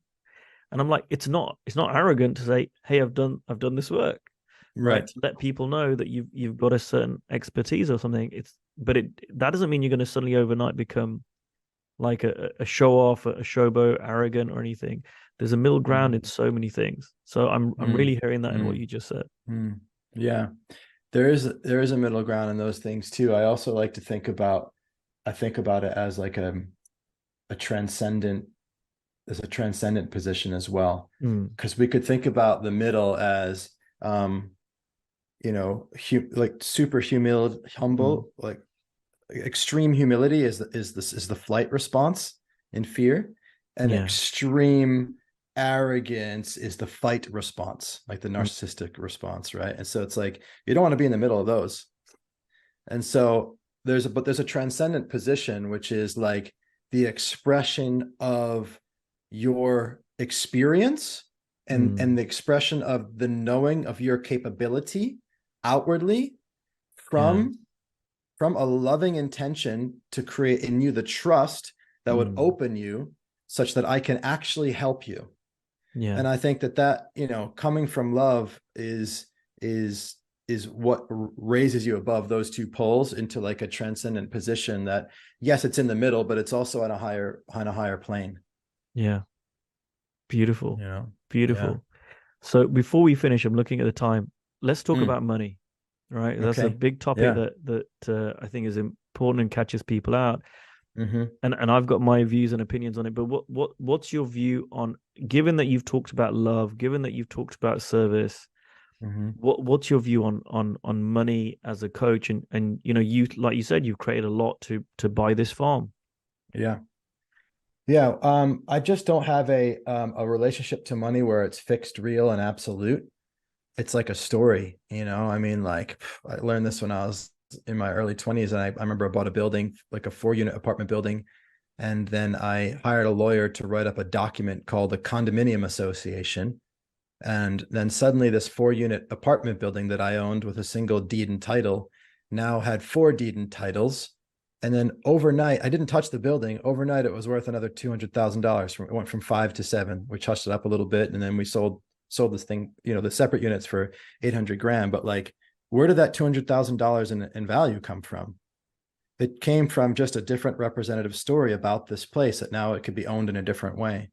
And I'm like, it's not arrogant to say, hey, I've done this work, right? Right. To let people know that you've got a certain expertise or something. That doesn't mean you're going to suddenly overnight become like a show off, a showboat, arrogant or anything. There's a middle ground in Mm-hmm. so many things. So I'm Mm. really hearing that in what Mm. you just said. Mm. Yeah. There is a middle ground in those things too. I also like to think about it as like a transcendent as a transcendent position as well. Mm, Because we could think about the middle as like super mm, humble, like extreme humility is the flight response in fear, and yeah. extreme arrogance is the fight response, like the Mm, narcissistic response, right? And so it's like you don't want to be in the middle of those. And so there's a transcendent position, which is like the expression of your experience and mm, the expression of the knowing of your capability outwardly yeah. from a loving intention to create in you the trust that would Mm, open you such that I can actually help you. yeah. And I think that coming from love is is what raises you above those two poles into like a transcendent position that, yes, it's in the middle, but it's also on a higher plane. Yeah. Beautiful. Yeah. Beautiful. So before we finish, I'm looking at the time. Let's talk Mm, about money, right? That's a okay. big topic Yeah. that I think is important and catches people out. Mm-hmm. And I've got my views and opinions on it. But what's your view on, given that you've talked about love, given that you've talked about service, Mm-hmm. what's your view on money as a coach? And you, like you said, you've created a lot to buy this farm. Yeah. Yeah. I just don't have a relationship to money where it's fixed, real, and absolute. It's like a story, I mean, like I learned this when I was in my early 20s, and I remember I bought a building, like a 4-unit apartment building, and then I hired a lawyer to write up a document called a condominium association. And then suddenly this 4-unit apartment building that I owned with a single deed and title now had 4 deed and titles. And then overnight, I didn't touch the building. Overnight, it was worth another $200,000. It went from 5 to 7. We touched it up a little bit, and then we sold this thing, the separate units for 800 grand. But like, where did that $200,000 in value come from? It came from just a different representative story about this place that now it could be owned in a different way.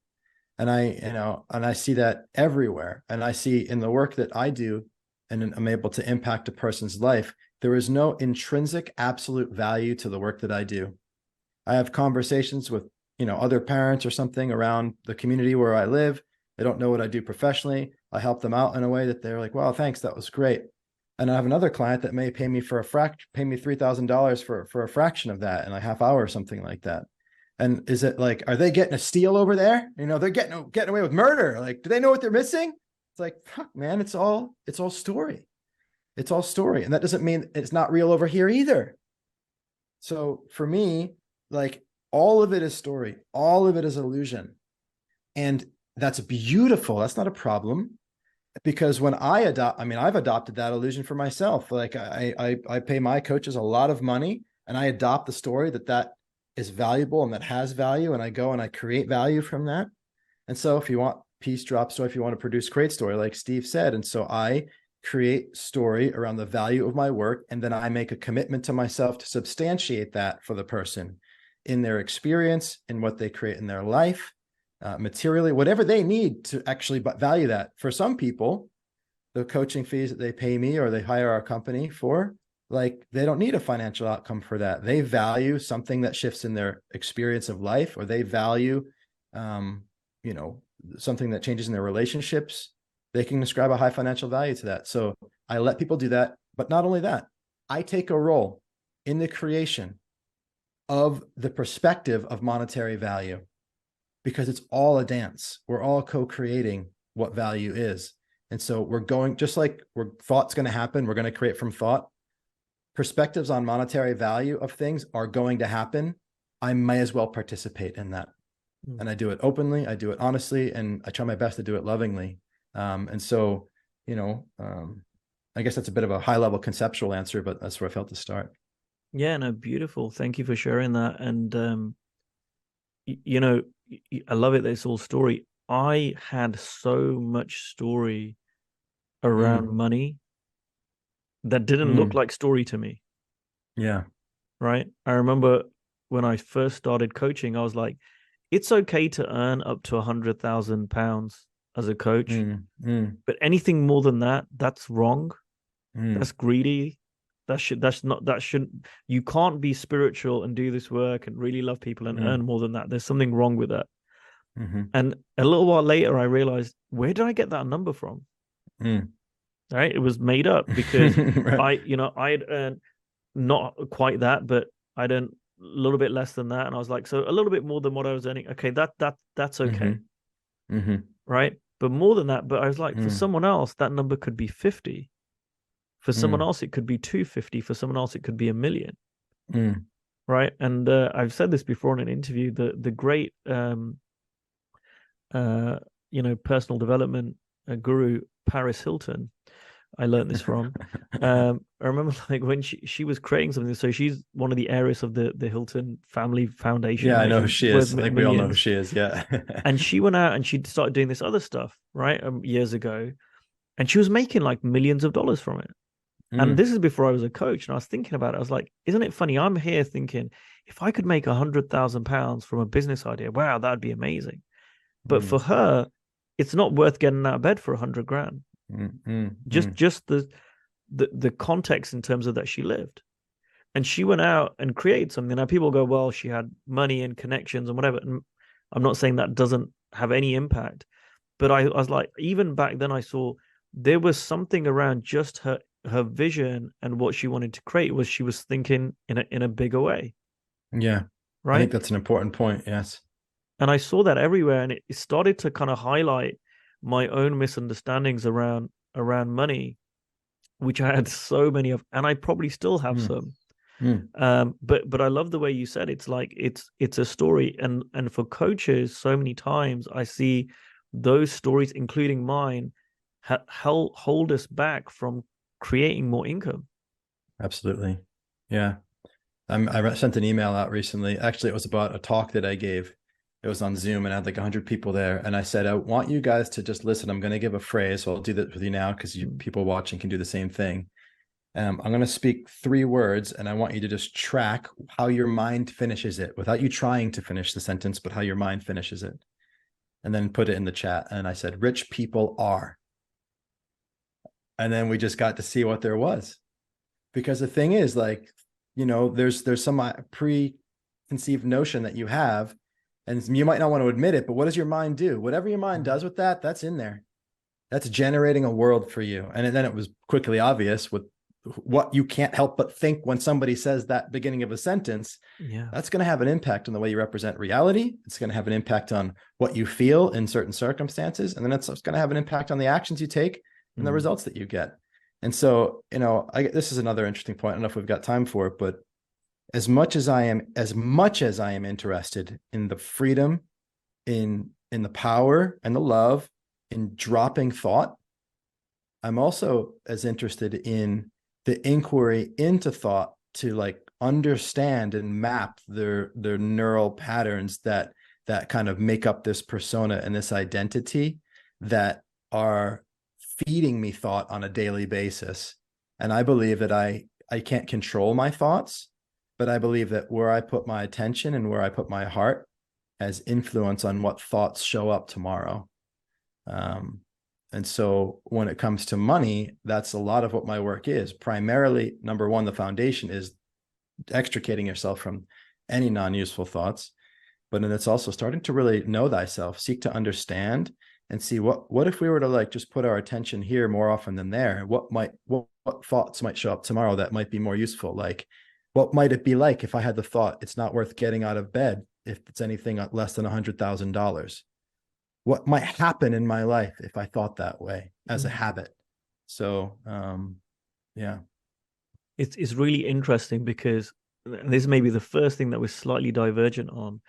And I see that everywhere. And I see in the work that I do, and I'm able to impact a person's life, there is no intrinsic absolute value to the work that I do. I have conversations with, other parents or something around the community where I live. They don't know what I do professionally. I help them out in a way that they're like, wow, thanks, that was great. And I have another client that may pay me pay me $3,000 for a fraction of that in a half hour or something like that. And is it like, are they getting a steal over there? They're getting away with murder. Like, do they know what they're missing? It's like, fuck, man, it's all story. It's all story. And that doesn't mean it's not real over here either. So for me, like, all of it is story, all of it is illusion. And that's beautiful. That's not a problem. Because when I've adopted that illusion for myself. Like I pay my coaches a lot of money, and I adopt the story that is valuable and that has value. And I go and I create value from that. And so if you want piece drop story, if you want to produce great story, like Steve said. And so I create story around the value of my work. And then I make a commitment to myself to substantiate that for the person in their experience, in what they create in their life, materially, whatever they need to actually value that. For some people, the coaching fees that they pay me or they hire our company for, like, they don't need a financial outcome for that. They value something that shifts in their experience of life, or they value, you know, something that changes in their relationships. They can ascribe a high financial value to that. So I let people do that. But not only that, I take a role in the creation of the perspective of monetary value. because it's all a dance. We're all co-creating what value is. And so we're going, just like thought's going to happen, we're going to create from thought. Perspectives on monetary value of things are going to happen. I may as well participate in that. And I do it openly, I do it honestly, and I try my best to do it lovingly. And so, I guess that's a bit of a high level conceptual answer, but that's where I felt to start. Yeah, no, beautiful. Thank you for sharing that. And you know, I love it that it's all story. I had so much story around money that didn't look like story to me. Yeah. Right. I remember when I first started coaching, I was like, it's okay to earn up to £100,000 as a coach, but anything more than that, that's wrong. That's greedy. That shouldn't, you can't be spiritual and do this work and really love people and earn more than that. There's something wrong with that. And a little while later, I realized, where did I get that number from? Right. It was made up because Right. I had earned not quite that, but I'd earned a little bit less than that. And I was like, so a little bit more than what I was earning. Okay, that's okay. Right. But more than that, but I was like, for someone else, that number could be 50. For someone else, it could be 250. For someone else, it could be a million. Right. And I've said this before in an interview, the great personal development guru Paris Hilton, I learned this from. I remember like when she was creating something. So she's one of the heiress of the Hilton family foundation, Yeah, I right? know She's who she worth is. I think we all know who millions. she is. Yeah. And she went out and she started doing this other stuff, right? Years ago. And she was making like millions of dollars from it. And this is before I was a coach. And I was thinking about it. I was like, isn't it funny? I'm here thinking, if I could make £100,000 from a business idea, wow, that'd be amazing. But for her, it's not worth getting out of bed for 100 grand. Just the context in terms of that she lived. And she went out and created something. Now people go, well, she had money and connections and whatever. And I'm not saying that doesn't have any impact. But I was like, even back then I saw there was something around just her vision and what she wanted to create was she was thinking in a bigger way. Yeah. I Right. think that's an important point. Yes. And I saw that everywhere. And it started to kind of highlight my own misunderstandings around money, which I had so many of, and I probably still have some. But I love the way you said it's like it's a story, and for coaches, so many times I see those stories, including mine, hold us back from creating more income. Absolutely. Yeah. I sent an email out recently. Actually, it was about a talk that I gave. It was on Zoom and I had like 100 people there. And I said, I want you guys to just listen. I'm going to give a phrase. So I'll do that with you now because people watching can do the same thing. I'm going to speak 3 words and I want you to just track how your mind finishes it without you trying to finish the sentence, but how your mind finishes it. And then put it in the chat. And I said, rich people are. And then we just got to see what there was. Because the thing is, like, there's some preconceived notion that you have, and you might not want to admit it, but what does your mind do? Whatever your mind does with that, that's in there. That's generating a world for you. And then it was quickly obvious with what you can't help but think when somebody says that beginning of a sentence. Yeah. That's going to have an impact on the way you represent reality. It's going to have an impact on what you feel in certain circumstances. And then it's going to have an impact on the actions you take and the results that you get. And so, this is another interesting point. I don't know if we've got time for it, but as much as I am interested in the freedom, in the power and the love, in dropping thought, I'm also as interested in the inquiry into thought to like understand and map their neural patterns that kind of make up this persona and this identity that are feeding me thought on a daily basis. And I believe that I can't control my thoughts, but I believe that where I put my attention and where I put my heart has influence on what thoughts show up tomorrow. And so when it comes to money, that's a lot of what my work is. Primarily, number one, the foundation is extricating yourself from any non-useful thoughts. But then it's also starting to really know thyself, seek to understand, and see what if we were to like just put our attention here more often than there. What thoughts might show up tomorrow that might be more useful? Like, what might it be like if I had the thought it's not worth getting out of bed if it's anything less than $100,000. What might happen in my life if I thought that way as a habit? So, yeah. It's really interesting because, and this may be the first thing that we're slightly divergent on,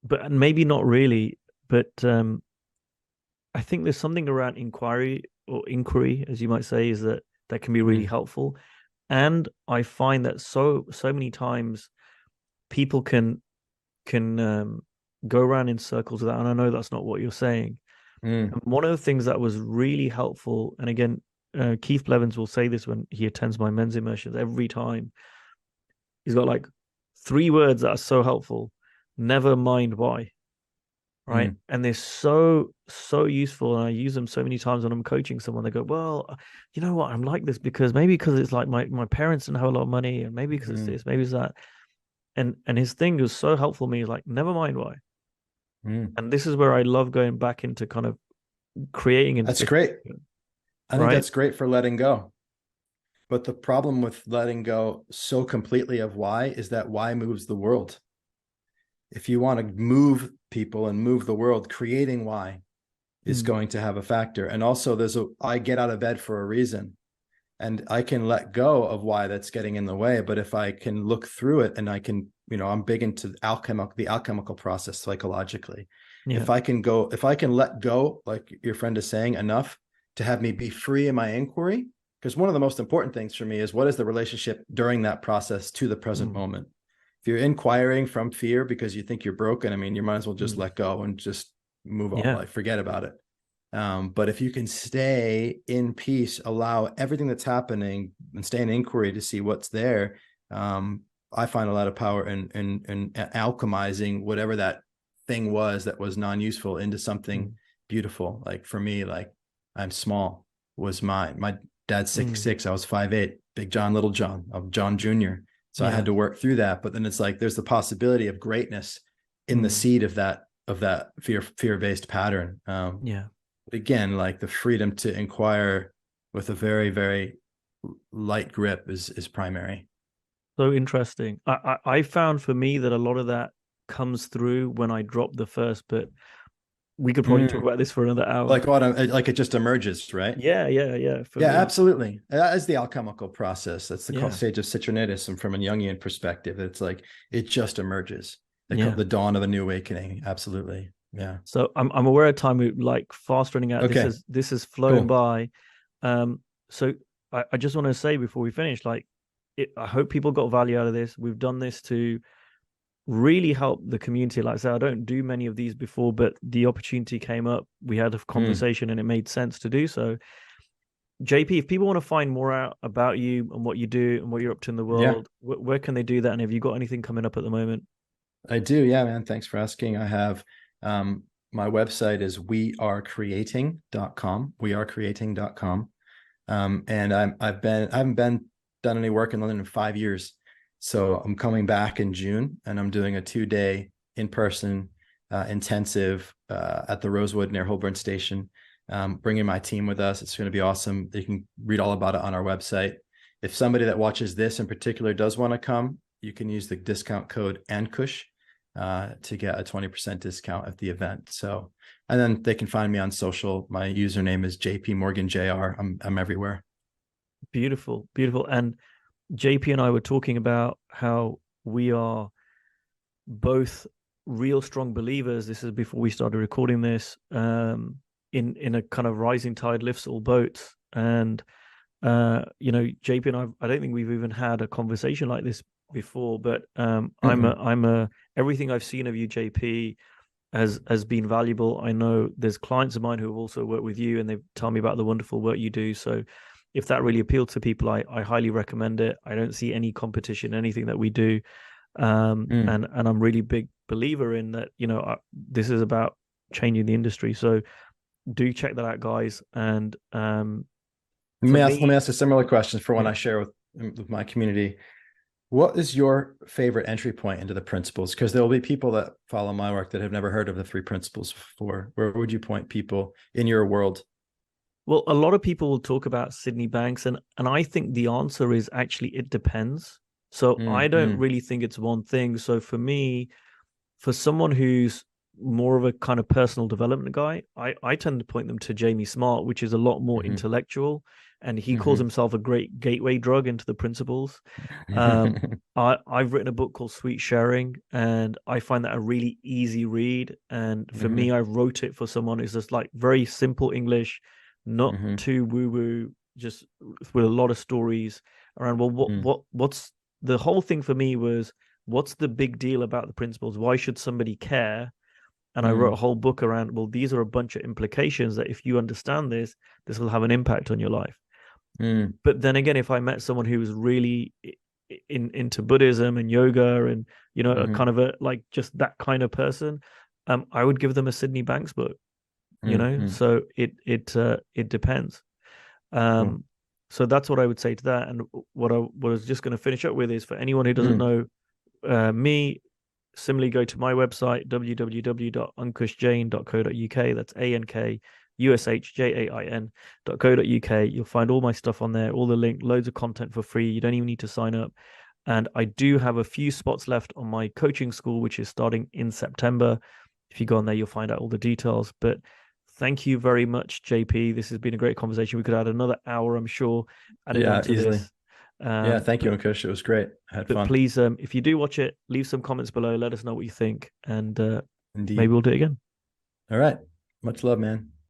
but maybe not really. But I think there's something around inquiry, as you might say, is that can be really helpful. And I find that so many times people can go around in circles with that. And I know that's not what you're saying. Mm. And one of the things that was really helpful, and again, Keith Blevins will say this when he attends my men's immersions every time. He's got like 3 words that are so helpful. Never mind why. Right. And they're so useful. And I use them so many times when I'm coaching someone. They go, well, you know what? I'm like this because it's like my parents didn't have a lot of money, and maybe because it's this, maybe it's that. And his thing was so helpful to me, like, never mind why. And this is where I love going back into kind of creating That's great. I think right? that's great for letting go. But the problem with letting go so completely of why is that why moves the world. If you want to move people and move the world, creating why is going to have a factor. And also I get out of bed for a reason, and I can let go of why that's getting in the way. But if I can look through it, and I can, I'm big into the alchemical process psychologically. Yeah. If I can let go, like your friend is saying, enough to have me be free in my inquiry, because one of the most important things for me is, what is the relationship during that process to the present moment? If you're inquiring from fear because you think you're broken, I mean, you might as well just let go and just move on, like forget about it. But if you can stay in peace, allow everything that's happening, and stay in inquiry to see what's there, I find a lot of power in alchemizing whatever that thing was that was non-useful into something beautiful. Like for me, like, I'm small was my dad's 6'6", I was 5'8", Big John, Little John, of John Jr. So I had to work through that. But then it's like there's the possibility of greatness in the seed of that fear-based pattern. But again, like, the freedom to inquire with a very, very light grip is primary. So interesting. I found for me that a lot of that comes through when I drop the first bit. We could probably talk about this for another hour. Like it just emerges, right? Yeah. Yeah, Me. absolutely. That is the alchemical process. That's the Yeah. stage of citronitis. And from a Jungian perspective, it's like it just emerges. Yeah. The dawn of a new awakening. Absolutely. Yeah. So I'm aware of time. We're like fast running out. Okay. This has flown by. So I just want to say before we finish, like, I hope people got value out of this. We've done this to really help the community. Like I said, I don't do many of these before, but the opportunity came up. We had a conversation and it made sense to do so. JP, if people want to find more out about you and what you do and what you're up to in the world, where can they do that? And have you got anything coming up at the moment? I do. Yeah, man. Thanks for asking. I have, my website is wearecreating.com, wearecreating.com. And I haven't done any work in London in 5 years. So I'm coming back in June, and I'm doing a 2-day in-person intensive at the Rosewood near Holborn Station. Bringing my team with us. It's going to be awesome. You can read all about it on our website. If somebody that watches this in particular does want to come, you can use the discount code Ankush to get a 20% discount at the event. So, and then they can find me on social. My username is JPMorganJR. I'm everywhere. Beautiful. And JP and I were talking about how we are both real strong believers. This is before we started recording this. In a kind of rising tide lifts all boats. And JP and I don't think we've even had a conversation like this before. But I'm everything I've seen of you, JP, has been valuable. I know there's clients of mine who have also worked with you, and they've told me about the wonderful work you do. So if that really appealed to people, I highly recommend it. I don't see any competition in anything that we do. And I'm really big believer in that, this is about changing the industry. So do check that out, guys. And let me ask a similar question for when I share with my community. What is your favorite entry point into the principles? Because there will be people that follow my work that have never heard of the 3 principles before. Where would you point people in your world? Well, a lot of people will talk about Sydney Banks, and I think the answer is actually it depends. So I don't really think it's one thing. So for me, for someone who's more of a kind of personal development guy, I tend to point them to Jamie Smart, which is a lot more Hmm. intellectual, and he calls Hmm. himself a great gateway drug into the principles. Um, I've written a book called Sweet Sharing, and I find that a really easy read. And for me, Hmm. I wrote it for someone who's just like very simple English, not Hmm. too woo woo, just with a lot of stories around. Well, what's the whole thing for me was what's the big deal about the principles? Why should somebody care? And I wrote a Hmm. whole book around, well, these are a bunch of implications that if you understand this will have an impact on your life. Hmm. But then again, if I met someone who was really into Buddhism and yoga and a Hmm. kind of a like just that kind of person, I would give them a Sydney Banks book. Hmm. So it depends. Cool. Um, so that's what I would say to that. And what I was just going to finish up with is for anyone who doesn't Mm. know me, similarly go to my website www.ankushjain.co.uk. That's ANKUSHJAIN.co.uk. You'll find all my stuff on there, all the link, loads of content for free. You don't even need to sign up. And I do have a few spots left on my coaching school, which is starting in September. If you go on there, you'll find out all the details. But thank you very much, JP. This has been a great conversation. We could add another hour, I'm sure, added Yeah, onto easily. this. Yeah, thank you, But Ankush. It was great. I had fun. please, if you do watch it, leave some comments below. Let us know what you think, and maybe Indeed. we'll do it again. All right. Much love, man.